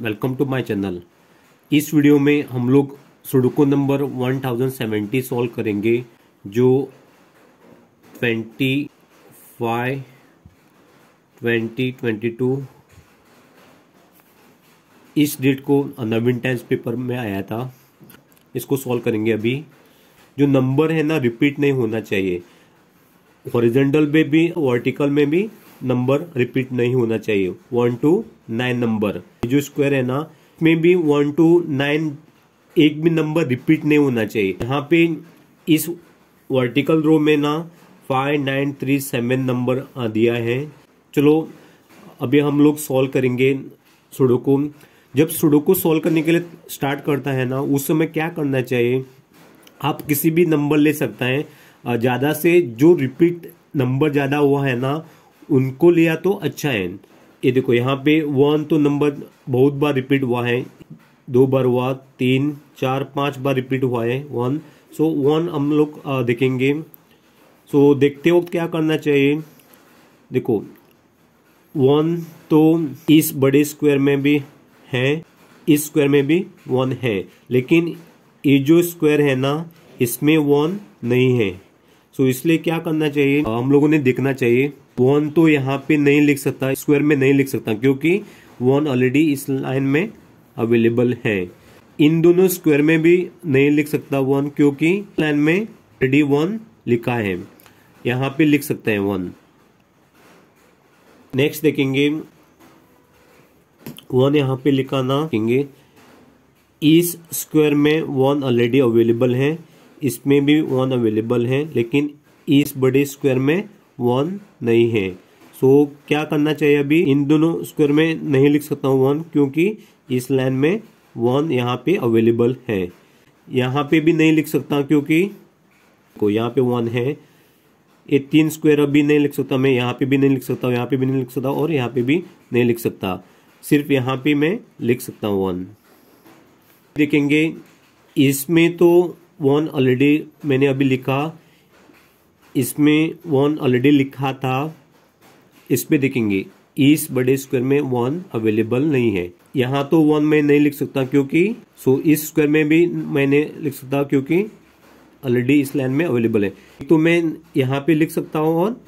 Welcome to my channel. इस video में हम लोग सुडोकू नंबर 1070 सॉल्व करेंगे जो 25, 2022 इस डेट को नवीन टाइम्स पेपर में आया था। इसको सॉल्व करेंगे। अभी जो नंबर है ना रिपीट नहीं होना चाहिए। हॉरिजॉन्टल में भी वर्टिकल में भी नंबर रिपीट नहीं होना चाहिए। 1 to 9 नंबर जो स्क्वायर है ना इसमें भी 1 to 9 एक भी नंबर रिपीट नहीं होना चाहिए। यहाँ पे इस वर्टिकल रो में ना 5, 9, 3, 7 नंबर दिया है। चलो अभी हम लोग सॉल्व करेंगे सुडोकू। जब सुडोकू सॉल्व करने के लिए स्टार्ट करता है ना उस समय क्या करना चाहिए, आप किसी भी नंबर ले सकते हैं। ज्यादा से जो रिपीट नंबर ज्यादा हुआ है ना उनको लिया तो अच्छा है। ये देखो यहाँ पे 1 तो नंबर बहुत बार रिपीट हुआ है, 2 बार हुआ, 3, 4, 5 बार रिपीट हुआ है 1। सो 1 हम लोग देखेंगे। सो देखते वक्त क्या करना चाहिए, देखो 1 तो इस बड़े स्क्वायर में भी है, इस स्क्वायर में भी 1 है, लेकिन ये जो स्क्वायर है ना इसमें 1 नहीं है। सो इसलिए क्या करना चाहिए, हम लोगों ने देखना चाहिए 1 तो यहाँ पे नहीं लिख सकता, स्क्वायर में नहीं लिख सकता क्योंकि 1 ऑलरेडी इस लाइन में अवेलेबल है। इन दोनों स्क्वायर में भी नहीं लिख सकता 1 क्योंकि लाइन में ऑलरेडी 1 लिखा है। यहाँ पे लिख सकते हैं 1। नेक्स्ट देखेंगे 1 यहाँ पे लिखा ना देखेंगे, इस स्क्वायर में 1 ऑलरेडी अवेलेबल है, इसमें भी 1 अवेलेबल है, लेकिन इस बड़े स्क्वायर में 1 नहीं है। सो क्या करना चाहिए, अभी इन दोनों स्क्वायर में नहीं लिख सकता हूँ 1 क्योंकि इस लाइन में 1 यहाँ पे अवेलेबल है। यहाँ पे भी नहीं लिख सकता क्योंकि यहाँ पे 1 है। ये 3 स्क्वायर अभी नहीं लिख सकता मैं, यहाँ पे भी नहीं लिख सकता, यहाँ पे भी नहीं लिख सकता और यहाँ पे भी नहीं लिख सकता। सिर्फ यहाँ पे मैं लिख सकता हूँ 1। देखेंगे इसमें तो 1 ऑलरेडी मैंने अभी लिखा, इसमें 1 ऑलरेडी लिखा था। इस पे देखेंगे इस बड़े स्क्वायर में 1 अवेलेबल नहीं है। यहाँ तो 1 मैं नहीं लिख सकता क्योंकि इस स्क्वायर में भी मैंने लिख सकता क्योंकि ऑलरेडी इस लाइन में अवेलेबल है। तो मैं यहाँ पे लिख सकता हूँ और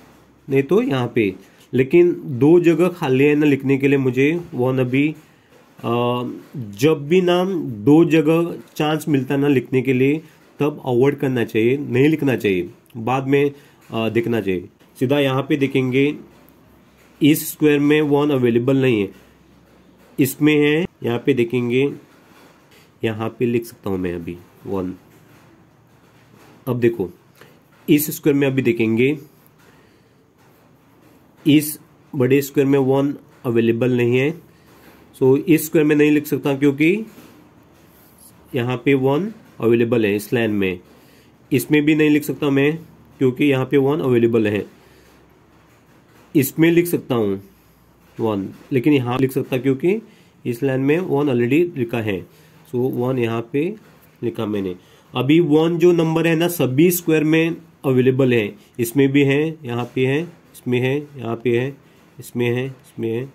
नहीं तो यहाँ पे, लेकिन 2 जगह खाली है ना लिखने के लिए मुझे 1 अभी। जब भी नाम 2 जगह चांस मिलता ना लिखने के लिए तब अवॉइड करना चाहिए, नहीं लिखना चाहिए, बाद में देखना चाहिए। सीधा यहाँ पे देखेंगे इस स्क्वायर में 1 अवेलेबल नहीं है, इसमें है, यहाँ पे देखेंगे, यहाँ पे लिख सकता हूं मैं अभी 1। अब देखो इस स्क्वायर में अभी देखेंगे इस बड़े स्क्वायर में 1 अवेलेबल नहीं है। सो इस स्क्वायर में नहीं लिख सकता क्योंकि यहाँ पे 1 अवेलेबल है इस लाइन में। इसमें भी नहीं लिख सकता मैं क्योंकि यहाँ पे 1 अवेलेबल है। इसमें लिख सकता हूँ 1, लेकिन यहाँ लिख सकता क्योंकि इस लाइन में 1 ऑलरेडी लिखा है। सो 1 यहाँ पे लिखा मैंने। अभी 1 जो नंबर है ना सभी स्क्वायर में अवेलेबल है, इसमें भी है, यहाँ पे है, इसमें है, यहाँ पे है, इसमें है, इसमें है,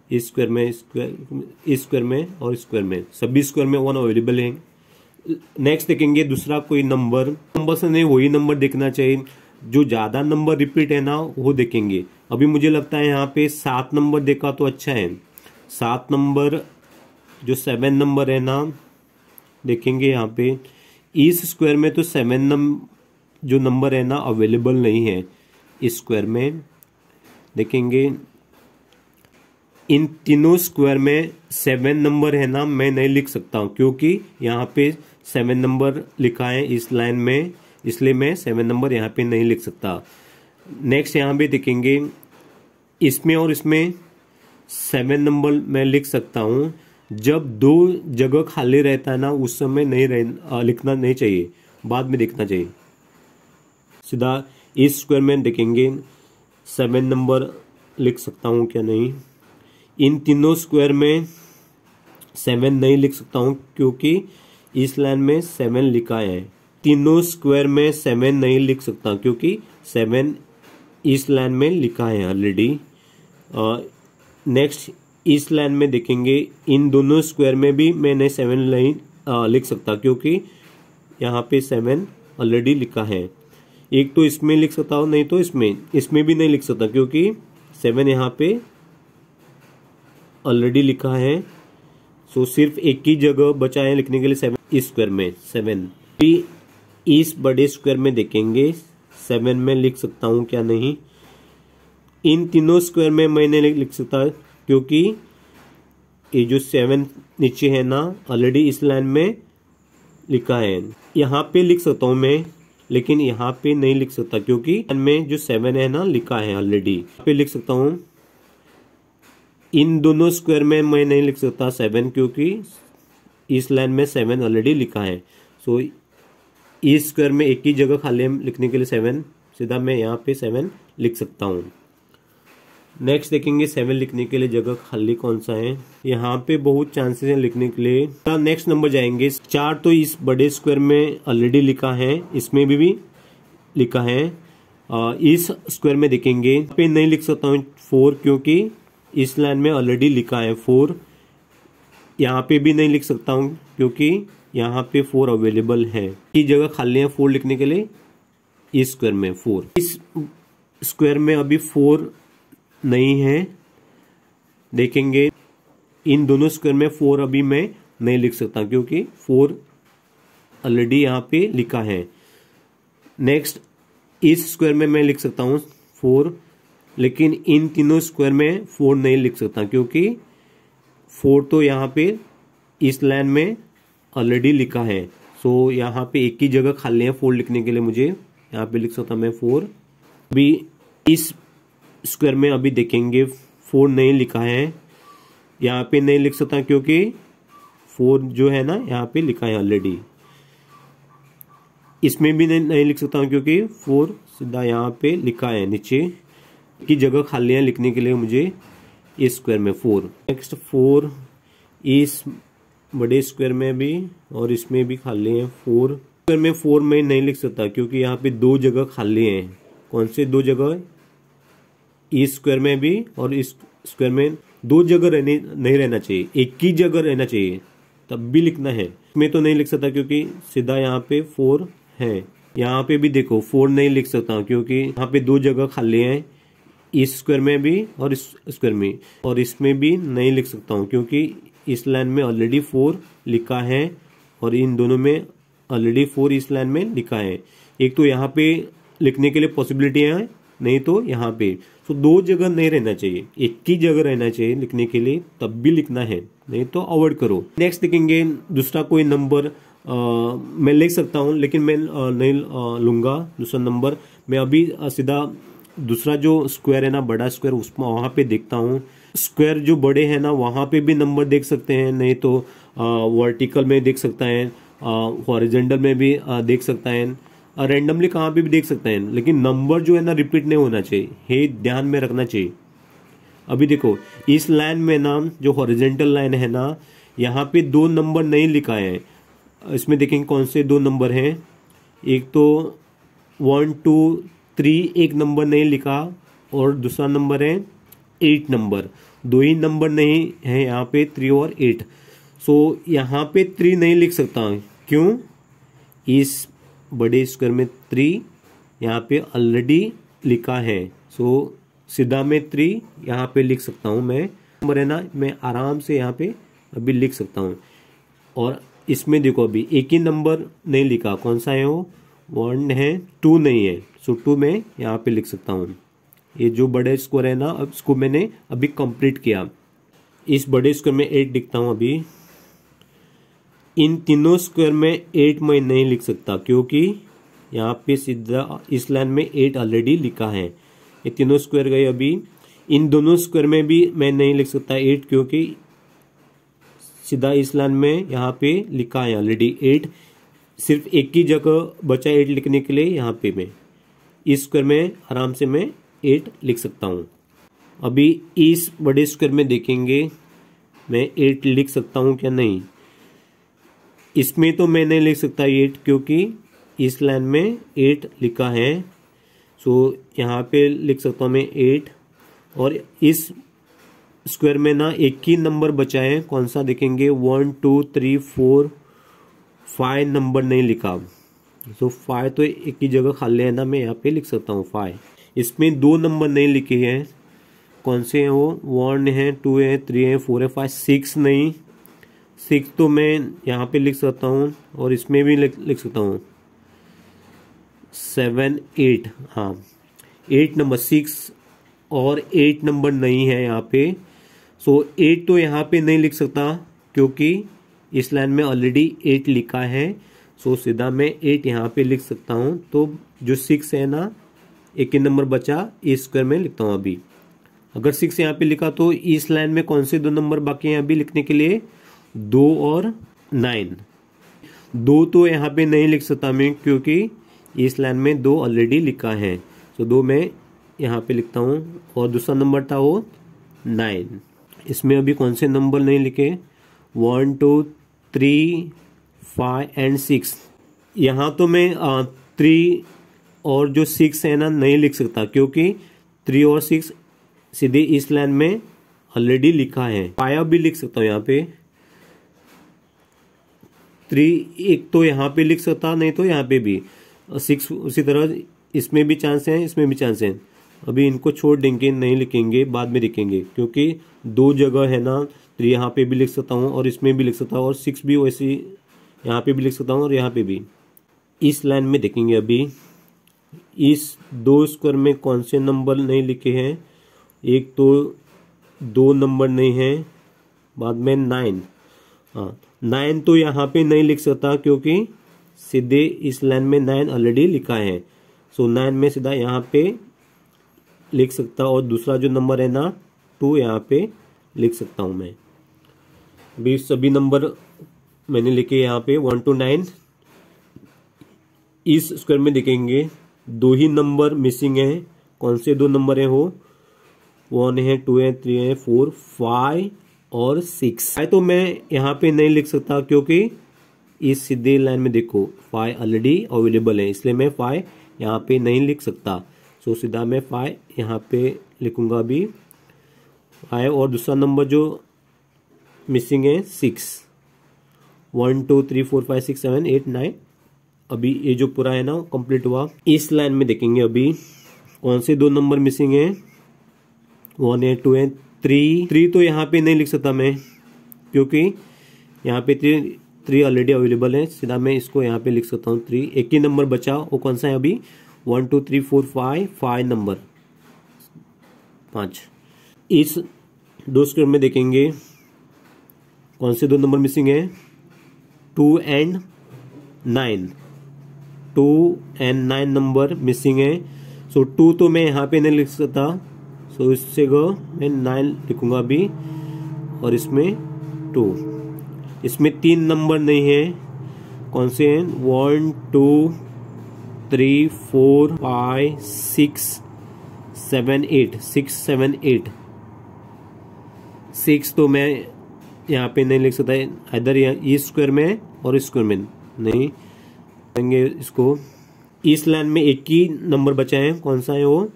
इस स्क्वायर में, इस स्क्वायर में और स्क्वायर में, सभी स्क्वायर में 1 अवेलेबल है। नेक्स्ट देखेंगे दूसरा कोई नंबर से नहीं वही नंबर देखना चाहिए। जो ज्यादा नंबर रिपीट है ना वो देखेंगे। अभी मुझे लगता है यहाँ पे 7 नंबर देखा तो अच्छा है। 7 नंबर जो 7 नंबर है ना देखेंगे यहाँ पे इस स्क्वायर में तो 7 जो नंबर है ना अवेलेबल नहीं है। इस स्क्वायर में देखेंगे इन तीनों स्क्वायर में 7 नंबर है ना मैं नहीं लिख सकता हूँ क्योंकि यहाँ पे 7 नंबर लिखा है इस लाइन में, इसलिए मैं 7 नंबर यहाँ पे नहीं लिख सकता। नेक्स्ट यहाँ पे देखेंगे इसमें और इसमें 7 नंबर मैं लिख सकता हूँ। जब 2 जगह खाली रहता है ना उस समय नहीं लिखना नहीं चाहिए, बाद में देखना चाहिए। सीधा इस स्क्वायर में देखेंगे 7 नंबर लिख सकता हूँ क्या नहीं। इन तीनों स्क्वायर में 7 नहीं लिख सकता हूँ क्योंकि इस लाइन में 7 लिखा है। तीनों स्क्वायर में 7 नहीं लिख सकता क्योंकि 7 इस लाइन में लिखा है ऑलरेडी। नेक्स्ट इस लाइन में देखेंगे इन दोनों स्क्वायर में भी मैंने 7 लाइन लिख सकता, क्योंकि यहाँ पे 7 ऑलरेडी लिखा है। एक तो इसमें लिख सकता हूँ, नहीं तो इसमें भी नहीं लिख सकता, क्योंकि 7 यहाँ पे ऑलरेडी लिखा है। सो सिर्फ एक ही जगह बचा है लिखने के लिए 7, इस स्क्वायर में 7। इस बड़े स्क्वायर में देखेंगे 7 में लिख सकता हूँ क्या नहीं। इन तीनों स्क्वायर में मैं नहीं लिख सकता, क्योंकि ये जो 7 नीचे है ना ऑलरेडी इस लाइन में लिखा है। यहाँ पे लिख सकता हूँ मैं, लेकिन यहाँ पे नहीं लिख सकता, क्योंकि लाइन में जो 7 है ना लिखा है ऑलरेडी। यहाँ पे लिख सकता हूँ। इन दोनों स्क्वायर में मैं नहीं लिख सकता 7, क्योंकि इस लाइन में 7 ऑलरेडी लिखा है। सो इस स्क्वायर में एक ही जगह खाली है लिखने के लिए 7, सीधा मैं यहाँ पे 7 लिख सकता हूँ। नेक्स्ट देखेंगे 7 लिखने के लिए जगह खाली कौन सा है। यहाँ पे बहुत चांसेस हैं लिखने के लिए। नेक्स्ट नंबर जाएंगे 4, तो इस बड़े स्क्वायर में ऑलरेडी लिखा है, इसमें भी लिखा है। इस स्क्वायर में देखेंगे पे नहीं लिख सकता हूँ 4, क्योंकि इस लाइन में ऑलरेडी लिखा है 4। यहाँ पे भी नहीं लिख सकता हूँ, क्योंकि यहाँ पे 4 अवेलेबल है। की जगह खाली है 4 लिखने के लिए, इस स्क्वायर में 4। इस स्क्वायर में अभी 4 नहीं है। देखेंगे इन दोनों स्क्वायर में 4 अभी मैं नहीं लिख सकता, क्योंकि 4 ऑलरेडी यहाँ पे लिखा है। नेक्स्ट इस स्क्वायर में मैं लिख सकता हूँ 4, लेकिन इन तीनों स्क्वायर में 4 नहीं लिख सकता, क्योंकि 4 तो यहाँ पे इस लाइन में ऑलरेडी लिखा है। सो यहाँ पे एक ही जगह खाली है 4 लिखने के लिए, मुझे यहाँ पे लिख सकता मैं 4। अभी इस स्क्वायर में अभी देखेंगे 4 नहीं लिखा है, यहाँ पे नहीं लिख सकता, क्योंकि 4 जो है ना यहाँ पे लिखा है ऑलरेडी। इसमें भी नहीं लिख सकता हूँ, क्योंकि 4 सीधा यहाँ पे लिखा है नीचे की जगह खाली है लिखने के लिए मुझे इस स्क्वायर में 4। नेक्स्ट 4 इस बड़े स्क्वायर में भी और इसमें भी खाली है 4। स्क्वायर में 4 में नहीं लिख सकता, क्योंकि यहाँ पे 2 जगह खाली हैं। कौन से 2 जगह? इस स्क्वायर में भी और इस स्क्वायर में 2 जगह नहीं रहना चाहिए, एक ही जगह रहना चाहिए, तब भी लिखना है। इसमें तो नहीं लिख सकता, क्योंकि सीधा यहाँ पे 4 है। यहाँ पे भी देखो 4 नहीं लिख सकता, क्योंकि यहाँ पे 2 जगह खाली हैं, इस स्क्वायर में भी और इस स्क्वायर में, और इसमें भी नहीं लिख सकता हूँ, क्योंकि इस लाइन में ऑलरेडी 4 लिखा है और इन दोनों में ऑलरेडी 4 इस लाइन में लिखा है। एक तो यहाँ पे लिखने के लिए पॉसिबिलिटी है, नहीं तो यहाँ पे। तो 2 जगह नहीं रहना चाहिए, एक ही जगह रहना चाहिए लिखने के लिए, तब भी लिखना है, नहीं तो अवॉइड करो। नेक्स्ट देखेंगे दूसरा कोई नंबर मैं लिख सकता हूँ, लेकिन मैं नहीं लूंगा दूसरा नंबर। मैं अभी सीधा दूसरा जो स्क्वायर है ना बड़ा स्क्वायर, उसमें वहां पे देखता हूँ। स्क्वायर जो बड़े हैं ना वहां पे भी नंबर देख सकते हैं, नहीं तो वर्टिकल में देख सकता है, हॉरिजॉन्टल में भी देख सकता है, रैंडमली कहाँ पे भी देख सकते हैं, लेकिन नंबर जो है ना रिपीट नहीं होना चाहिए, ये ध्यान में रखना चाहिए। अभी देखो इस लाइन में ना जो हॉरिजॉन्टल लाइन है ना, यहाँ पे 2 नंबर नहीं लिखा है। इसमें देखेंगे कौन से 2 नंबर हैं। एक तो 1 2 3 एक नंबर नहीं लिखा, और दूसरा नंबर है 8 नंबर। 2 ही नंबर नहीं है यहाँ पे, 3 और 8। सो यहाँ पे 3 नहीं लिख सकता, क्यों? इस बड़े स्क्वायर में 3 यहाँ पे ऑलरेडी लिखा है। सो सीधा मैं 3 यहाँ पे लिख सकता हूँ। मैं नंबर है ना, मैं आराम से यहाँ पे अभी लिख सकता हूँ। और इसमें देखो अभी एक ही नंबर नहीं लिखा, कौन सा है वो? 1 है, 2 नहीं है। सो 2 मैं यहाँ पे लिख सकता हूँ। ये जो बड़े स्क्वायर है ना, अब इसको मैंने अभी कंप्लीट किया। इस बड़े स्क्वायर में 8 लिखता हूँ अभी। इन तीनों स्क्वायर में 8 मैं नहीं लिख सकता, क्योंकि यहाँ पे सीधा इस लाइन में 8 ऑलरेडी लिखा है। ये तीनों स्क्वायर गए अभी। इन दोनों स्क्वायर में भी मैं नहीं लिख सकता 8, क्योंकि सीधा इस लाइन में यहाँ पे लिखा है ऑलरेडी 8। सिर्फ एक ही जगह बचा 8 लिखने के लिए, यहाँ पे मैं इस स्क्वायर में आराम से मैं 8 लिख सकता हूँ। अभी इस बड़े स्क्वायर में देखेंगे मैं 8 लिख सकता हूँ क्या नहीं। इसमें तो मैं नहीं लिख सकता 8, क्योंकि इस लाइन में 8 लिखा है। सो यहाँ पे लिख सकता हूँ मैं 8, और इस स्क्वायर में ना एक ही नंबर बचा है, कौन सा देखेंगे, 1 2 3 4 5 नंबर नहीं लिखा। तो 5 तो एक ही जगह खाली है ना, मैं यहाँ पे लिख सकता हूँ 5। इसमें 2 नंबर नहीं लिखे हैं, कौन से हैं वो, 1 है, 2 है, 3 है, 4 है, 5, 6 नहीं। 6 तो मैं यहाँ पे लिख सकता हूँ और इसमें भी लिख सकता हूँ 7 8। हाँ 8 नंबर, 6 और 8 नंबर नहीं है यहाँ पे। सो 8 तो यहाँ पे नहीं लिख सकता क्योंकि इस लाइन में ऑलरेडी 8 लिखा है। सो सीधा मैं 8 यहाँ पे लिख सकता हूँ। तो जो 6 है ना, एक ही नंबर बचा, इस स्क्वायर में लिखता हूँ अभी। अगर 6 यहाँ पे लिखा तो इस लाइन में कौन से 2 नंबर बाकी हैं अभी लिखने के लिए, 2 और 9। 2 तो यहाँ पे नहीं लिख सकता मैं क्योंकि इस लाइन में 2 ऑलरेडी लिखा है। तो 2 मैं यहाँ पे लिखता हूँ और दूसरा नंबर था वो 9। इसमें अभी कौन से नंबर नहीं लिखे, 1 2 3 5 एंड 6। यहाँ तो मैं 3 और जो 6 है ना नहीं लिख सकता क्योंकि 3 और 6 सीधे इस लाइन में ऑलरेडी लिखा है। 5 भी लिख सकता हूँ यहाँ पे, 3 एक तो यहाँ पे लिख सकता, नहीं तो यहाँ पे भी 6 उसी तरह इसमें भी चांस है, इसमें भी चांस है। अभी इनको छोड़ देंगे, नहीं लिखेंगे, बाद में लिखेंगे क्योंकि 2 जगह है ना। 3 यहाँ पे भी लिख सकता हूँ और इसमें भी लिख सकता हूँ और 6 भी वैसे यहाँ पे भी लिख सकता हूँ और यहाँ पे भी। इस लाइन में देखेंगे अभी इस 2 स्क्वायर में कौन से नंबर नहीं लिखे हैं। एक तो 2 नंबर नहीं है, बाद में 9। हाँ 9 तो यहाँ पे नहीं लिख सकता क्योंकि सीधे इस लाइन में 9 ऑलरेडी लिखा है। सो 9 में सीधा यहाँ पे लिख सकता और दूसरा जो नंबर है ना 2 यहाँ पे लिख सकता हूँ मैं। अभी सभी नंबर मैंने लिखे यहाँ पे 1 to 9। इस स्क्वायर में देखेंगे 2 ही नंबर मिसिंग है, कौन से 2 नंबर है वो, 1 है, 2 है, 3 है, 4 5 और 6। 5 तो मैं यहाँ पे नहीं लिख सकता क्योंकि इस सीधे लाइन में देखो 5 ऑलरेडी अवेलेबल है, इसलिए मैं 5 यहाँ पे नहीं लिख सकता। सो सीधा मैं 5 यहाँ पे लिखूंगा अभी 5 और दूसरा नंबर जो मिसिंग है 6। 1 2 3 4 5 6 7 8 9। अभी ये जो पूरा है ना कंप्लीट हुआ। इस लाइन में देखेंगे अभी कौन से 2 नंबर मिसिंग है, 1 है, 2 है, 3 तो यहाँ पे नहीं लिख सकता मैं क्योंकि यहाँ पे 3 ऑलरेडी अवेलेबल है। सीधा मैं इसको यहाँ पे लिख सकता हूँ 3। एक ही नंबर बचा, वो कौन सा है अभी, 1 2 3 4 5 नंबर 5। इस 2 स्क्वायर में देखेंगे कौन से 2 नंबर मिसिंग है, 2 एंड 9। 2 एंड 9 नंबर मिसिंग है। सो 2 तो मैं यहाँ पे नहीं लिख सकता, सो इस जगह मैं 9 लिखूंगा अभी और इसमें 2। इसमें 3 नंबर नहीं है, कौन से हैं, 1 2 3 4 5 6 7 8। 6 7 8। 6 तो मैं यहाँ पे नहीं लिख सकता, इधर इस स्क्वायर में और इस स्क्वायर में नहीं लेंगे इसको। इस लाइन में एक ही नंबर बचा है, कौन सा है वो,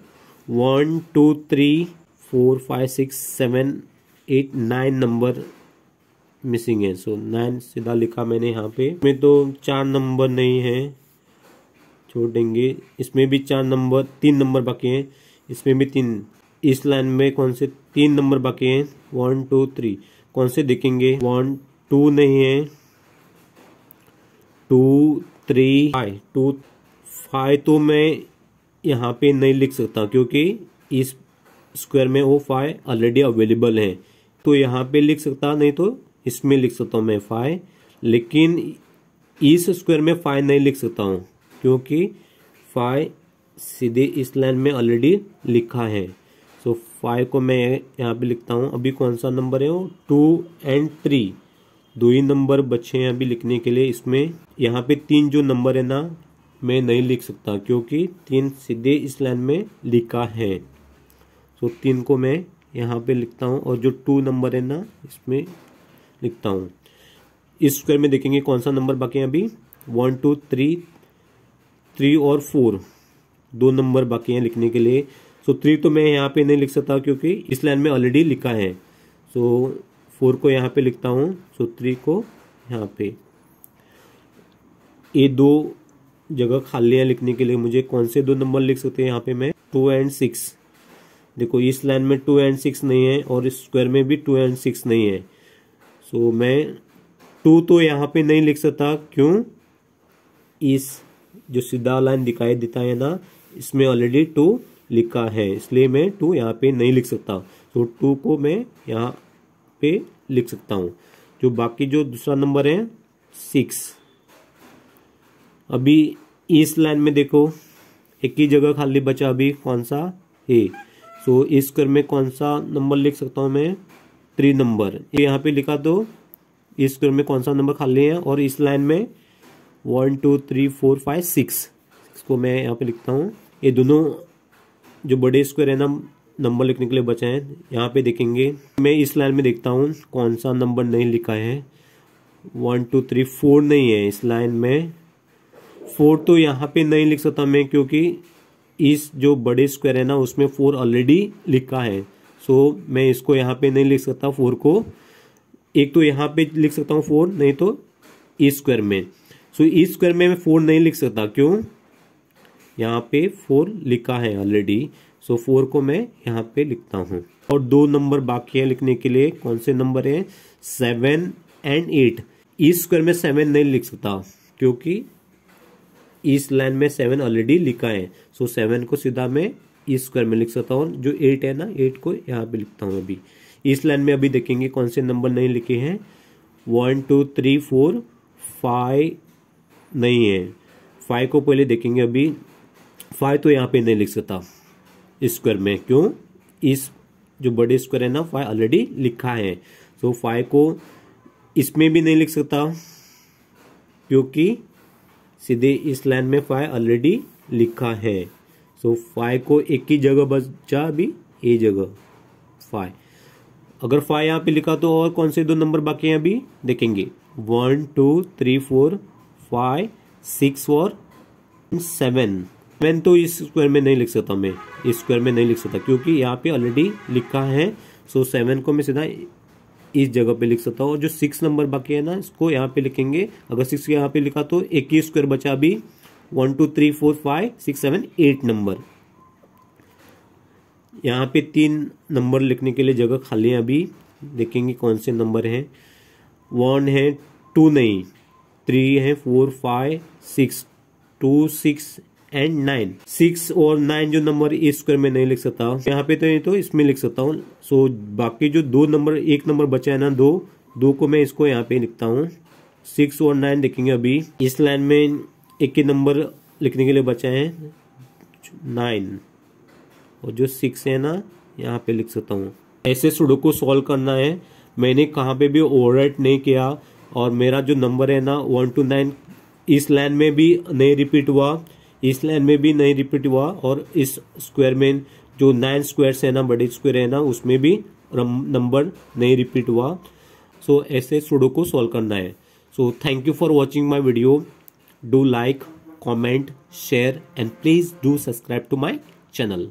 1 2 3 4 5 6 7 8 9 नंबर मिसिंग है। सो 9 सीधा लिखा मैंने यहाँ पे। इसमें तो 4 नंबर नहीं है, छोड़ देंगे। इसमें भी 4 नंबर, 3 नंबर बाकी हैं, इसमें भी 3। इस लाइन में कौन से 3 नंबर बाकी हैं, 1 2 3। कौन से देखेंगे, 1 2 नहीं है, 2 3 5। 2 5 तो मैं यहाँ पे नहीं लिख सकता क्योंकि इस स्क्वायर में वो 5 ऑलरेडी अवेलेबल है। तो यहाँ पे लिख सकता, नहीं तो इसमें लिख सकता हूँ मैं 5। लेकिन इस स्क्वायर में 5 नहीं लिख सकता हूँ क्योंकि 5 सीधे इस लाइन में ऑलरेडी लिखा है। सो 5 को मैं यहाँ पे लिखता हूँ। अभी कौन सा नंबर है वो, 2 एंड 3। 2 ही नंबर बचे हैं अभी लिखने के लिए। इसमें यहाँ पे 3 जो नंबर है ना मैं नहीं लिख सकता क्योंकि 3 सीधे इस लाइन में लिखा है। सो 3 को मैं यहाँ पे लिखता हूँ और जो 2 नंबर है ना इसमें लिखता हूँ। इस स्क्वायर में देखेंगे कौन सा नंबर बाकी है अभी, 1 2 3 और 4। 2 नंबर बाकी हैं लिखने के लिए। सो 3 तो मैं यहाँ पे नहीं लिख सकता क्योंकि इस लाइन में ऑलरेडी लिखा है। सो 4 को यहाँ पे लिखता हूँ, सो 3 को यहाँ पे। ये दो जगह खाली है लिखने के लिए, मुझे कौन से दो नंबर लिख सकते हैं यहाँ पे मैं? 2 एंड 6। देखो इस लाइन में 2 एंड 6 नहीं है और इस स्क्वायर में भी 2 एंड 6 नहीं है। सो मैं 2 तो यहाँ पे नहीं लिख सकता, क्यों? इस जो सीधा लाइन दिखाई देता है ना, इसमें ऑलरेडी 2 लिखा है, इसलिए मैं 2 यहाँ पे नहीं लिख सकता। सो 2 को मैं यहाँ पे लिख सकता हूँ। जो बाकी जो दूसरा नंबर है 6। अभी इस लाइन में देखो एक ही जगह खाली बचा, अभी कौन सा है? सो इस स्क्वायर में कौन सा नंबर लिख सकता हूँ मैं? 3 नंबर यहाँ पे लिखा, तो इस स्क्वायर में कौन सा नंबर खाली है? और इस लाइन में 1 2 3 4 5 6 को मैं यहाँ पे लिखता हूँ। ये दोनों जो बड़े स्क्वायर है ना, नंबर लिखने के लिए बचे हैं। यहाँ पे देखेंगे, मैं इस लाइन में देखता हूँ कौन सा नंबर नहीं लिखा है। 1 2 3 4 नहीं है इस लाइन में। 4 तो यहाँ पे नहीं लिख सकता मैं, क्योंकि इस जो बड़े स्क्वायर है ना उसमें 4 ऑलरेडी लिखा है। सो मैं इसको यहाँ पे नहीं लिख सकता 4 को। एक तो यहाँ पे लिख सकता हूँ 4, नहीं तो इस स्क्वायर में। सो इस स्क्वायर में मैं 4 नहीं लिख सकता, क्यों? यहाँ पे 4 लिखा है ऑलरेडी। सो 4 को मैं यहाँ पे लिखता हूँ। और 2 नंबर बाकी है लिखने के लिए। कौन से नंबर है? 7 एंड 8। इस स्क्वायर में 7 नहीं लिख सकता, क्योंकि इस लाइन में 7 ऑलरेडी लिखा है। सो 7 को सीधा मैं इस स्क्वायर में लिख सकता हूँ। जो 8 है ना, 8 को यहाँ पे लिखता हूँ। अभी इस लाइन में अभी देखेंगे कौन से नंबर नहीं लिखे हैं। 1 2 3 4 5 नहीं है। 5 को पहले देखेंगे। अभी 5 तो यहाँ पे नहीं लिख सकता इस स्क्वायर में, क्यों? इस जो बड़े स्क्वायर है ना 5 ऑलरेडी लिखा है। सो 5 को इसमें भी नहीं लिख सकता, क्योंकि सीधे इस लाइन में 5 ऑलरेडी लिखा है। सो 5 को एक ही जगह बचा, अभी ये जगह 5। अगर 5 यहाँ पे लिखा तो और कौन से 2 नंबर बाकी हैं अभी देखेंगे। 1 2 3 4 5 6 और 7। मैं तो इस स्क्वायर में नहीं लिख सकता, मैं इस स्क्वायर में नहीं लिख सकता, क्योंकि यहाँ पे ऑलरेडी लिखा है। सो 7 को मैं सीधा इस जगह पे लिख सकता हूँ। और जो 6 नंबर बाकी है ना, इसको यहाँ पे लिखेंगे। अगर 6 यहाँ पे लिखा तो एक ही स्क्वायर बचा अभी। 1 2 3 4 5 6 7 8 नंबर। यहाँ पे 3 नंबर लिखने के लिए जगह खाली है। अभी देखेंगे कौन से नंबर हैं। 1 है, 2 नहीं, 3 है, 4 5 6 2 6 एंड 9। 6 और 9 जो नंबर इस स्क्वायर में नहीं लिख सकता, यहाँ पे तो नहीं तो इसमें लिख सकता हूँ। सो बाकी जो 2 नंबर, एक नंबर बचा है ना, 2 को मैं इसको यहाँ पे लिखता हूँ। 6 और 9 देखेंगे। अभी इस लाइन में एक ही नंबर लिखने के लिए बचा है 9, और जो 6 है ना यहाँ पे लिख सकता हूँ। ऐसे सुडोकू सॉल्व करना है। मैंने कहाँ पे भी ओवरराइट नहीं किया, और मेरा जो नंबर है ना 1 to 9 इस लाइन में भी नहीं रिपीट हुआ, इस लाइन में भी नहीं रिपीट हुआ, और इस स्क्वायर में जो 9 स्क्वायर्स है ना, बड़े स्क्वायर है ना, उसमें भी नंबर नहीं रिपीट हुआ। सो ऐसे सुडोकू सॉल्व करना है। So thank you for watching my video. Do like, comment, share and please do subscribe to my channel.